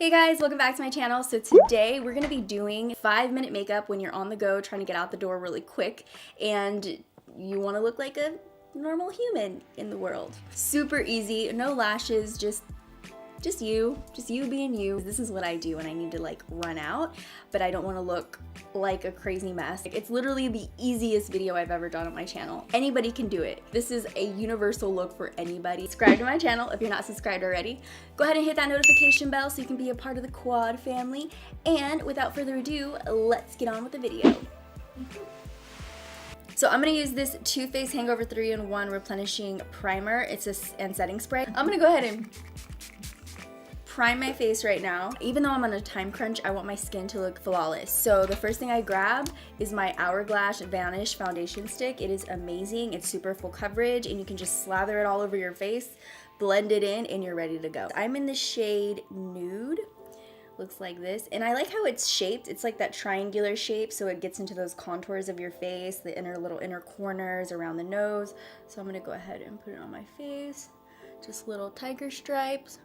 Hey guys, welcome back to my channel. So today we're going to be doing 5-minute makeup when you're on the go trying to get out the door really quick and you want to look like a normal human in the world. Super easy, no lashes, just you being you. This is what I do when I need to like run out, but I don't want to look like a crazy mess. It's literally the easiest video I've ever done on my channel. Anybody can do it. This is a universal look for anybody. Subscribe to my channel if you're not subscribed already. Go ahead and hit that notification bell so you can be a part of the Quad family. And without further ado, let's get on with the video. So I'm gonna use this Too Faced Hangover 3-in-1 Replenishing Primer. It's and setting spray. I'm gonna go ahead and prime my face right now. Even though I'm on a time crunch, I want my skin to look flawless. So the first thing I grab is my Hourglass Vanish foundation stick. It is amazing. It's super full coverage and you can just slather it all over your face, blend it in, and you're ready to go. I'm in the shade Nude. Looks like this. And I like how it's shaped. It's like that triangular shape, so it gets into those contours of your face, the little inner corners around the nose. So I'm gonna go ahead and put it on my face. Just little tiger stripes.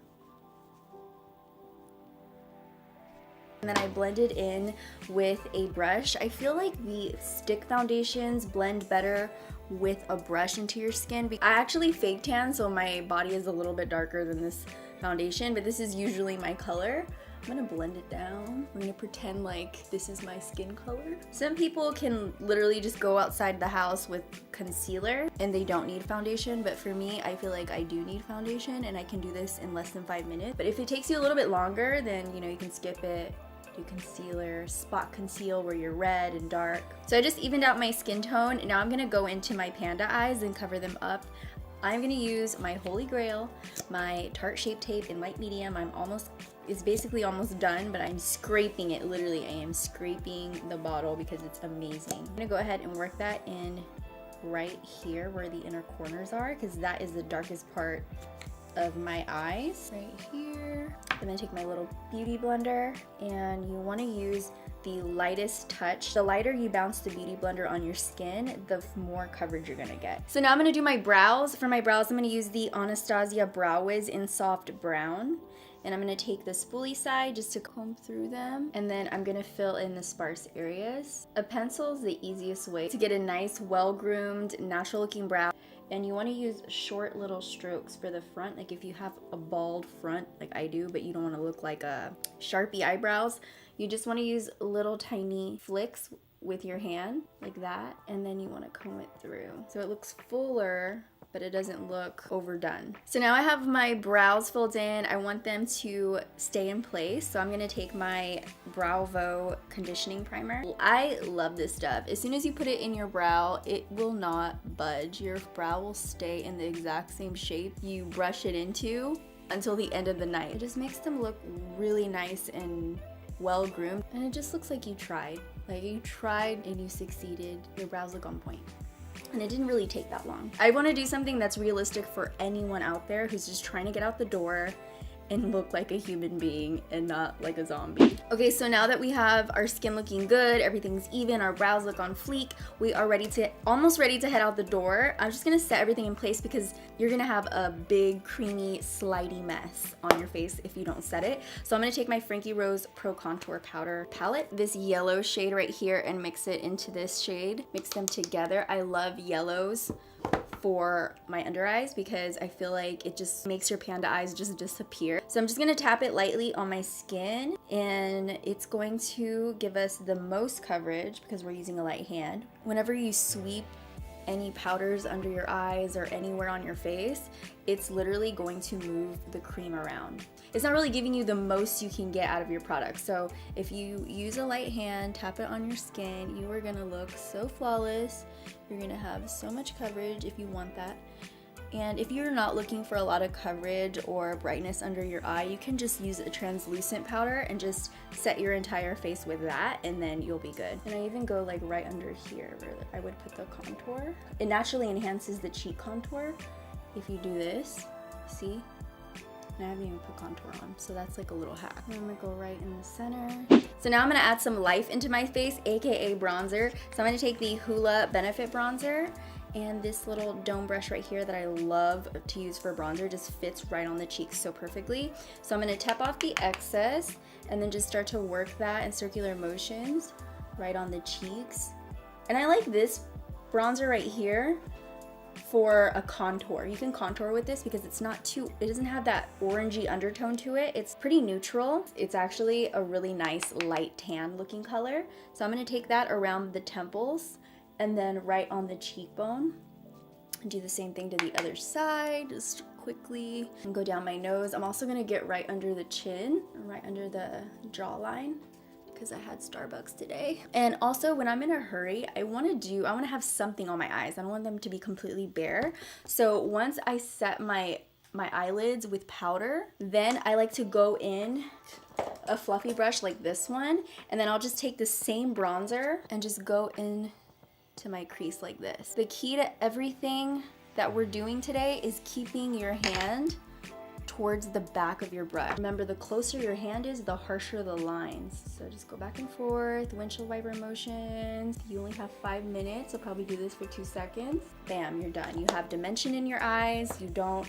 And then I blend it in with a brush. I feel like the stick foundations blend better with a brush into your skin. I actually fake tan, so my body is a little bit darker than this foundation, but this is usually my color. I'm gonna blend it down. I'm gonna pretend like this is my skin color. Some people can literally just go outside the house with concealer and they don't need foundation, but for me, I feel like I do need foundation and I can do this in less than 5 minutes. But if it takes you a little bit longer, then you know, you can skip it. Do concealer, spot conceal where you're red and dark. So I just evened out my skin tone. Now I'm gonna go into my panda eyes and cover them up. I'm gonna use my Holy Grail, my Tarte Shape Tape in light medium. It's basically almost done, but I'm scraping it. Literally, I am scraping the bottle because it's amazing. I'm gonna go ahead and work that in right here where the inner corners are, because that is the darkest part of my eyes. Right here. I'm gonna take my little beauty blender, and you wanna use the lightest touch. The lighter you bounce the beauty blender on your skin, the more coverage you're gonna get. So now I'm gonna do my brows. For my brows, I'm gonna use the Anastasia Brow Wiz in Soft Brown. And I'm gonna take the spoolie side just to comb through them. And then I'm gonna fill in the sparse areas. A pencil is the easiest way to get a nice, well-groomed, natural-looking brow. And you wanna use short little strokes for the front. Like if you have a bald front, like I do, but you don't wanna look like a Sharpie eyebrows, you just wanna use little tiny flicks with your hand, like that. And then you wanna comb it through. So it looks fuller, but it doesn't look overdone. So now I have my brows filled in. I want them to stay in place. So I'm gonna take my Bravo Conditioning Primer. I love this stuff. As soon as you put it in your brow, it will not budge. Your brow will stay in the exact same shape you brush it into until the end of the night. It just makes them look really nice and well groomed. And it just looks like you tried. Like you tried and you succeeded. Your brows look on point. And it didn't really take that long. I want to do something that's realistic for anyone out there who's just trying to get out the door and look like a human being and not like a zombie. Okay, so now that we have our skin looking good, everything's even, our brows look on fleek, we are almost ready to head out the door. I'm just gonna set everything in place because you're gonna have a big, creamy, slidey mess on your face if you don't set it. So I'm gonna take my Frankie Rose Pro Contour Powder palette, this yellow shade right here, and mix it into this shade. Mix them together. I love yellows for my under eyes because I feel like it just makes your panda eyes just disappear. So I'm just gonna tap it lightly on my skin, and it's going to give us the most coverage because we're using a light hand. Whenever you sweep any powders under your eyes or anywhere on your face, it's literally going to move the cream around. It's not really giving you the most you can get out of your product. So if you use a light hand, tap it on your skin, you are gonna look so flawless. You're gonna have so much coverage if you want that. And if you're not looking for a lot of coverage or brightness under your eye, you can just use a translucent powder and just set your entire face with that, and then you'll be good. And I even go like right under here where I would put the contour. It naturally enhances the cheek contour if you do this, see? And I haven't even put contour on, so that's like a little hack. I'm gonna go right in the center. So now I'm gonna add some life into my face, aka bronzer. So I'm gonna take the Hoola Benefit Bronzer, And this little dome brush right here that I love to use for bronzer just fits right on the cheeks so perfectly. So I'm gonna tap off the excess and then just start to work that in circular motions right on the cheeks. And I like this bronzer right here for a contour. You can contour with this because it's not too, it doesn't have that orangey undertone to it. It's pretty neutral. It's actually a really nice light tan looking color. So I'm gonna take that around the temples and then right on the cheekbone. And do the same thing to the other side, just quickly. And go down my nose. I'm also gonna get right under the chin, right under the jawline, because I had Starbucks today. And also when I'm in a hurry, I wanna have something on my eyes. I don't want them to be completely bare. So once I set my eyelids with powder, then I like to go in a fluffy brush like this one, and then I'll just take the same bronzer and just go in to my crease like this. The key to everything that we're doing today is keeping your hand towards the back of your brush. Remember, the closer your hand is, the harsher the lines. So just go back and forth, windshield wiper motions. You only have 5 minutes, so probably do this for 2 seconds. Bam, you're done. You have dimension in your eyes, you don't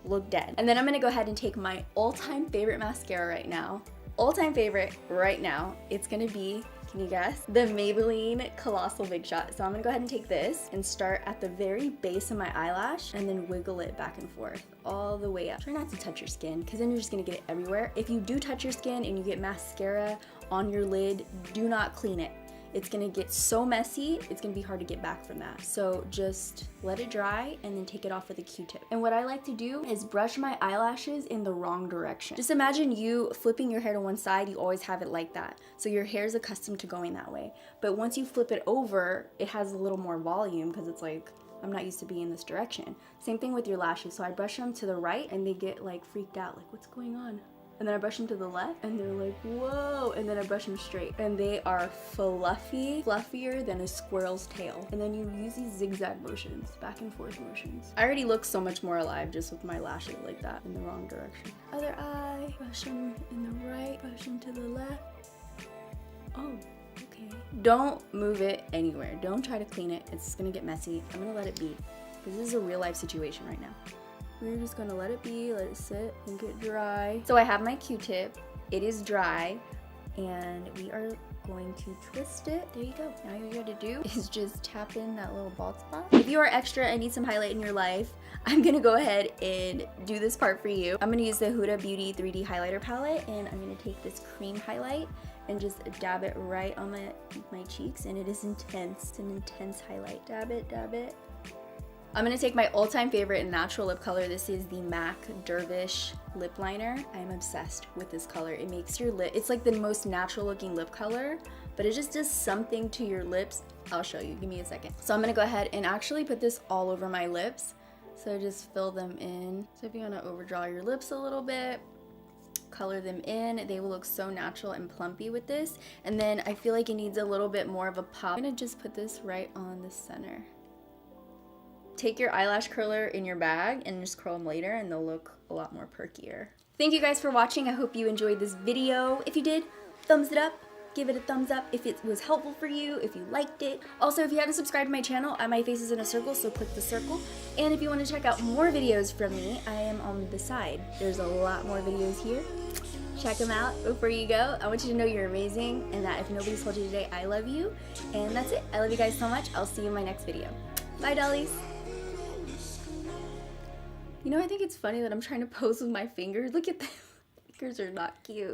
look dead. And then I'm gonna go ahead and take my all-time favorite mascara right now. All-time favorite right now, it's gonna be, can you guess? The Maybelline Colossal Big Shot. So I'm gonna go ahead and take this and start at the very base of my eyelash and then wiggle it back and forth all the way up. Try not to touch your skin because then you're just gonna get it everywhere. If you do touch your skin and you get mascara on your lid, do not clean it. It's gonna get so messy, it's gonna be hard to get back from that. So just let it dry and then take it off with a Q-tip. And what I like to do is brush my eyelashes in the wrong direction. Just imagine you flipping your hair to one side, you always have it like that. So your hair is accustomed to going that way. But once you flip it over, it has a little more volume because it's like, I'm not used to being in this direction. Same thing with your lashes. So I brush them to the right and they get like freaked out, like what's going on? And then I brush them to the left and they're like, whoa. And then I brush them straight and they are fluffy, fluffier than a squirrel's tail. And then you use these zigzag motions, back and forth motions. I already look so much more alive just with my lashes like that in the wrong direction. Other eye, brush them in the right, brush them to the left. Oh, okay. Don't move it anywhere. Don't try to clean it. It's gonna get messy. I'm gonna let it be because this is a real life situation right now. We're just gonna let it be, let it sit and get dry. So I have my Q-tip, it is dry, and we are going to twist it. There you go. Now all you gotta do is just tap in that little bald spot. If you are extra and need some highlight in your life, I'm gonna go ahead and do this part for you. I'm gonna use the Huda Beauty 3D highlighter palette, and I'm gonna take this cream highlight and just dab it right on my cheeks, and it is intense. It's an intense highlight. Dab it, dab it. I'm gonna take my all-time favorite natural lip color. This is the MAC Dervish lip liner. I'm obsessed with this color. It makes your lip, it's like the most natural looking lip color, but it just does something to your lips. I'll show you, give me a second. So I'm gonna go ahead and actually put this all over my lips. So just fill them in. So if you wanna overdraw your lips a little bit, color them in, they will look so natural and plumpy with this. And then I feel like it needs a little bit more of a pop. I'm gonna just put this right on the center. Take your eyelash curler in your bag and just curl them later and they'll look a lot more perkier. Thank you guys for watching. I hope you enjoyed this video. If you did, thumbs it up. Give it a thumbs up if it was helpful for you, if you liked it. Also, if you haven't subscribed to my channel, my face is in a circle, so click the circle. And if you want to check out more videos from me, I am on the side. There's a lot more videos here. Check them out before you go. I want you to know you're amazing and that if nobody's told you today, I love you. And that's it. I love you guys so much. I'll see you in my next video. Bye, dollies. You know, I think it's funny that I'm trying to pose with my fingers. Look at them. Fingers are not cute.